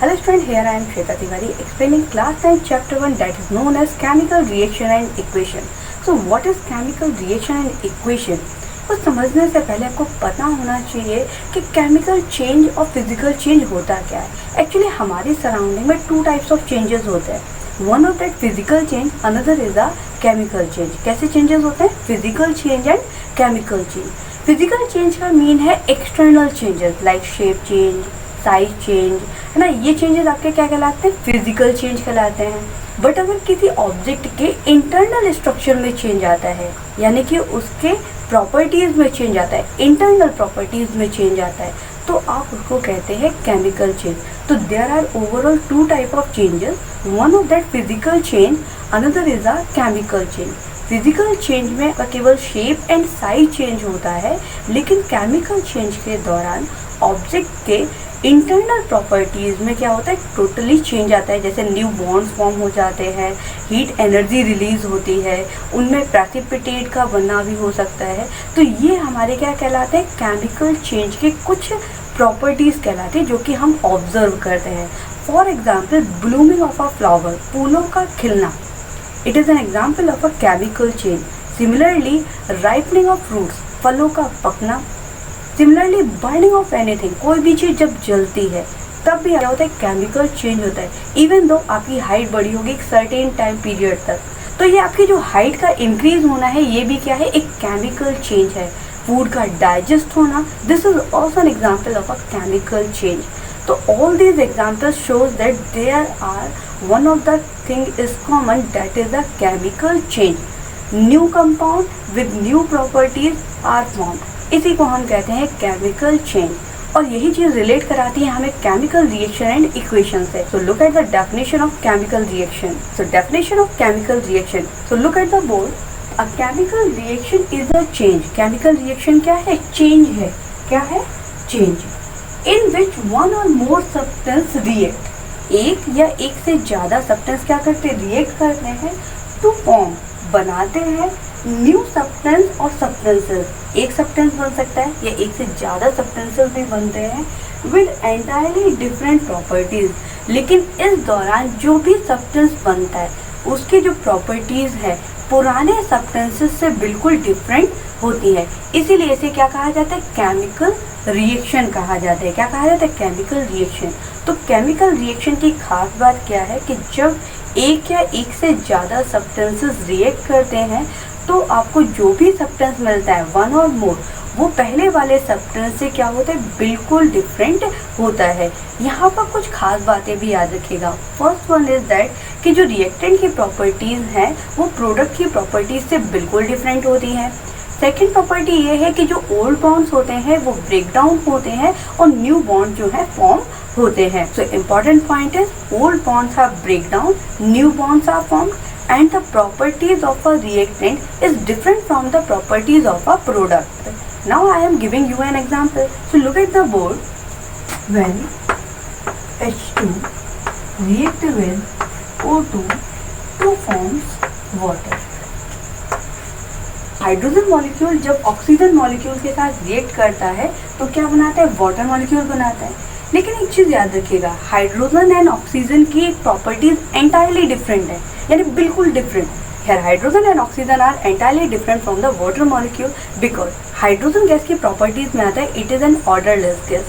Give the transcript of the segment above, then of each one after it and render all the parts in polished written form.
Hello student, here I am Shweta Tiwari explaining class 9 chapter 1 that is known as chemical reaction and equation. So what is chemical reaction and equation? कुछ समझने से पहले आपको पता होना चाहिए कि केमिकल चेंज और फिजिकल चेंज होता क्या है। एक्चुअली हमारी सराउंडिंग में टू टाइप्स ऑफ चेंजेस होते हैं, one of that physical change, another is a chemical change. कैसे चेंजेस होते हैं? Physical change and chemical change. Physical change का मीन है external changes like shape change, size change, है ना। ये चेंजेस आपके क्या कहलाते हैं? फिजिकल चेंज कहलाते हैं। बट अगर किसी ऑब्जेक्ट के इंटरनल स्ट्रक्चर में चेंज आता है, यानी कि उसके प्रॉपर्टीज में चेंज आता है, इंटरनल प्रॉपर्टीज में चेंज आता है, तो आप उसको कहते हैं केमिकल चेंज। तो there are overall two type of changes, one of that physical change, another is a chemical change. Physical change में केवल शेप एंड साइज चेंज होता है, लेकिन केमिकल चेंज के दौरान ऑब्जेक्ट के इंटरनल प्रॉपर्टीज़ में क्या होता है? टोटली चेंज आता है। जैसे न्यू बॉन्ड्स फॉर्म हो जाते हैं, हीट एनर्जी रिलीज होती है, उनमें प्रेसिपिटेट का बनना भी हो सकता है। तो ये हमारे क्या कहलाते हैं? केमिकल चेंज के कुछ प्रॉपर्टीज़ कहलाते हैं जो कि हम ऑब्जर्व करते हैं। For example, blooming of a flower, फूलों का खिलना, it is an example of a chemical change. Similarly, ripening of fruits, फलों का पकना। सिमिलरली, बर्निंग ऑफ एनीथिंग, कोई भी चीज़ जब जलती है तब भी क्या होता है? केमिकल चेंज होता है। इवन दो आपकी हाइट बढ़ी होगी एक सर्टेन टाइम पीरियड तक, तो ये आपकी जो हाइट का इंक्रीज होना है, ये भी क्या है? एक केमिकल चेंज है। फूड का डाइजेस्ट होना, this is also an example of a chemical change. तो all these examples shows that there are one of the thing is common, that is a chemical change. New compound with new properties are formed, इसी को हम कहते हैं chemical change. और यही चीज़ relate कराती है हमें केमिकल रिएक्शन एंड इक्वेशन से। So look at the definition of chemical reaction. So definition of chemical reaction, so look at the board. A chemical reaction is a change. Chemical reaction क्या है? Change है। क्या है? Change. In which one और more substance react, एक या एक से ज़्यादा सब्सटेंस क्या करते हैं? रिएक्ट करते हैं टू फॉर्म, बनाते हैं न्यू सब्सटेंस और सब्सटेंसेस। एक सब्सटेंस बन सकता है या एक से ज़्यादा सब्सटेंसेस भी बनते हैं विद एंटायरली डिफरेंट प्रॉपर्टीज़। लेकिन इस दौरान जो भी सब्सटेंस बनता है उसकी जो प्रॉपर्टीज़ है पुराने सब्सटेंसेस से बिल्कुल डिफरेंट होती है। इसीलिए इसे क्या कहा जाता है? केमिकल रिएक्शन कहा जाता है। क्या कहा जाता है? Chemical reaction. तो केमिकल रिएक्शन की खास बात क्या है कि जब एक या एक से ज़्यादा सब्सटेंसेस रिएक्ट करते हैं तो आपको जो भी सब्सटेंस मिलता है, वन और मोर, वो पहले वाले सब्सटेंस से क्या होता है? बिल्कुल डिफरेंट होता है। यहाँ पर कुछ खास बातें भी याद रखिएगा। फर्स्ट वन इज दैट कि जो रिएक्टेंट की प्रॉपर्टीज़ हैं वो प्रोडक्ट की प्रॉपर्टीज़ से बिल्कुल डिफरेंट होती हैं। सेकेंड प्रॉपर्टी ये है कि जो ओल्ड बॉन्ड्स होते हैं वो ब्रेक डाउन होते हैं और न्यू बॉन्ड जो है फॉर्म होते हैं। So important point is old bonds are break down, new bonds are formed, and the properties of a reactant is different from the properties of a product. Now I am giving you an example. So look at the board. When H2 react with O2 to forms water. Hydrogen molecule जब oxygen molecule के साथ react करता है तो क्या बनाता है? Water molecule बनाता है। लेकिन एक चीज़ याद रखिएगा, हाइड्रोजन एंड ऑक्सीजन की प्रॉपर्टीज एंटायरली डिफरेंट है, यानी बिल्कुल different. Here hydrogen and oxygen are entirely different from the water molecule because hydrogen gas की प्रॉपर्टीज में आता है it is an odourless gas,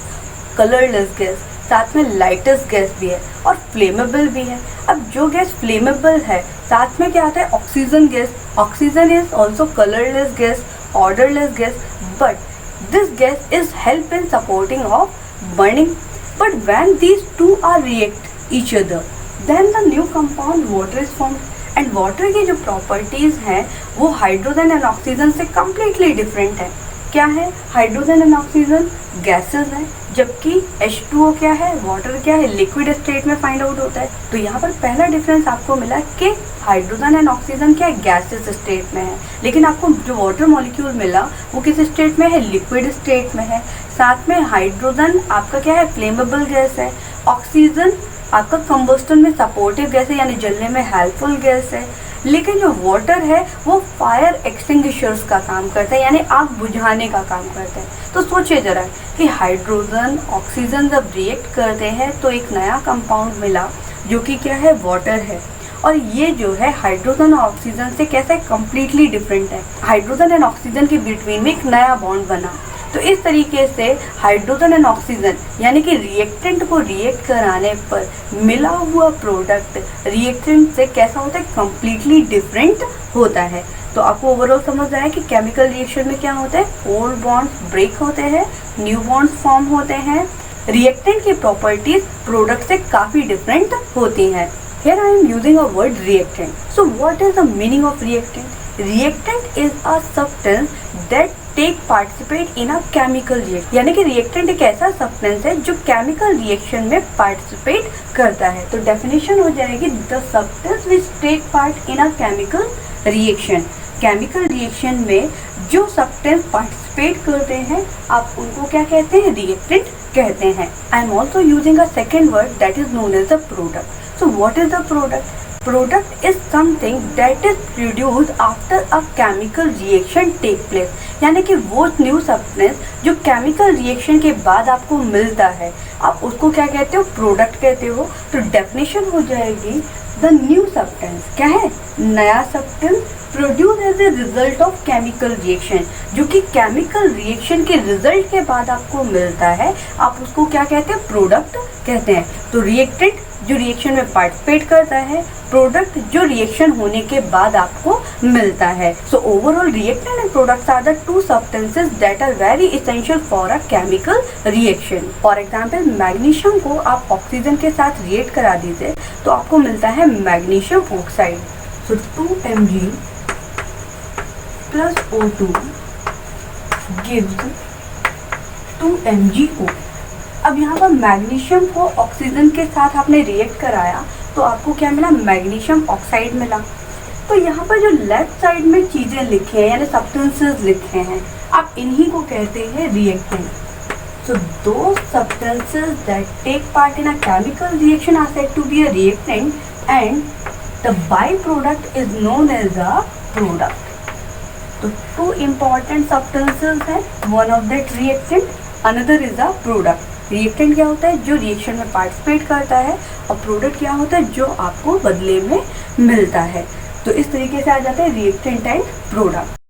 colourless gas, साथ में लाइटेस्ट गैस भी है और फ्लेमेबल भी है। अब जो गैस फ्लेमेबल है साथ में क्या आता है? Oxygen gas. Oxygen is also colourless gas, odourless gas, but this gas is help in supporting of burning. But when these two are react each other, then the new compound water is formed. And water की जो properties हैं वो hydrogen and oxygen से completely different है। क्या है? Hydrogen and oxygen gases है, जबकि H2O क्या है? वाटर क्या है? लिक्विड स्टेट में फाइंड आउट होता है। तो यहाँ पर पहला डिफरेंस आपको मिला कि हाइड्रोजन एंड ऑक्सीजन क्या है? गैसेस स्टेट में है, लेकिन आपको जो वाटर मॉलिक्यूल मिला वो किस स्टेट में है? लिक्विड स्टेट में है। साथ में हाइड्रोजन आपका क्या है? फ्लेमेबल गैस है। ऑक्सीजन आपका कंबस्टन में सपोर्टिव गैस है, यानी जलने में हेल्पफुल गैस है। लेकिन जो वाटर है वो फायर एक्सटिंग्विशर्स का काम करता है, यानी आग बुझाने का काम करता है। तो सोचिए जरा कि हाइड्रोजन ऑक्सीजन जब रिएक्ट करते हैं तो एक नया कंपाउंड मिला जो कि क्या है, वाटर है। और ये जो है हाइड्रोजन और ऑक्सीजन से कैसे कम्प्लीटली डिफरेंट है। हाइड्रोजन एंड ऑक्सीजन के बिटवीन में एक नया बॉन्ड बना। तो इस तरीके से हाइड्रोजन एंड ऑक्सीजन यानी कि रिएक्टेंट को रिएक्ट कराने पर मिला हुआ प्रोडक्ट रिएक्टेंट से कैसा होता है, कम्प्लीटली डिफरेंट होता है। तो आपको ओवरऑल समझ आया कि केमिकल रिएक्शन में क्या होता है, ओल्ड बॉन्ड्स ब्रेक होते हैं, न्यू बॉन्ड्स फॉर्म होते हैं। रिएक्टेंट की प्रॉपर्टीज प्रोडक्ट से काफ़ी डिफरेंट होती हैं। Here I am using a word reactant. So what is the meaning of reactant? Reactant is a substance that take participate in a chemical reaction. यानी कि reactant एक ऐसा substance है जो chemical reaction में participate करता है। तो definition हो जाएगी the substance which take part in a chemical reaction. Chemical reaction में जो substance participate करते हैं आप उनको क्या कहते हैं, reactant कहते हैं। I am also using a second word that is known as the product. So what is the product? Product is something that is produced after a chemical reaction take place. यानी कि वो new substance जो chemical reaction के बाद आपको मिलता है, आप उसको क्या कहते हो, प्रोडक्ट कहते हो। तो डेफिनेशन हो जाएगी द न्यू सब्सटेंस, क्या है, नया substance produce as a result of chemical reaction, जो कि केमिकल रिएक्शन के रिजल्ट के बाद आपको मिलता है, आप उसको क्या कहते हैं, प्रोडक्ट कहते हैं। तो रिएक्टेंट जो रिएक्शन में पार्टिसिपेट करता है, प्रोडक्ट जो रिएक्शन होने के बाद आपको मिलता है। So overall reactant and products are the two substances that are very essential for a chemical reaction. For example magnesium को आप ऑक्सीजन के साथ रिएक्ट करा दीजिए तो आपको मिलता है मैग्नीशियम ऑक्साइड। सो 2Mg plus O2 gives 2MgO। अब यहाँ पर मैग्नीशियम को ऑक्सीजन के साथ आपने रिएक्ट कराया तो आपको क्या मिला, मैग्नीशियम ऑक्साइड मिला। तो यहाँ पर जो लेफ्ट साइड में चीज़ें लिखे हैं यानी सब्सटेंसेस लिखे हैं, आप इन्हीं को कहते हैं रिएक्टेंट। सो दो substances that take part in a chemical reaction are said to be a reactant and the by product is known as a product. तो टू इम्पॉर्टेंट सब्सटेंसेस हैं, one of that reactant, another is a product. Reactant क्या होता है, जो reaction में participate करता है, और प्रोडक्ट क्या होता है, जो आपको बदले में मिलता है। तो इस तरीके से आ जाता है रिएक्टेंट एंड प्रोडक्ट।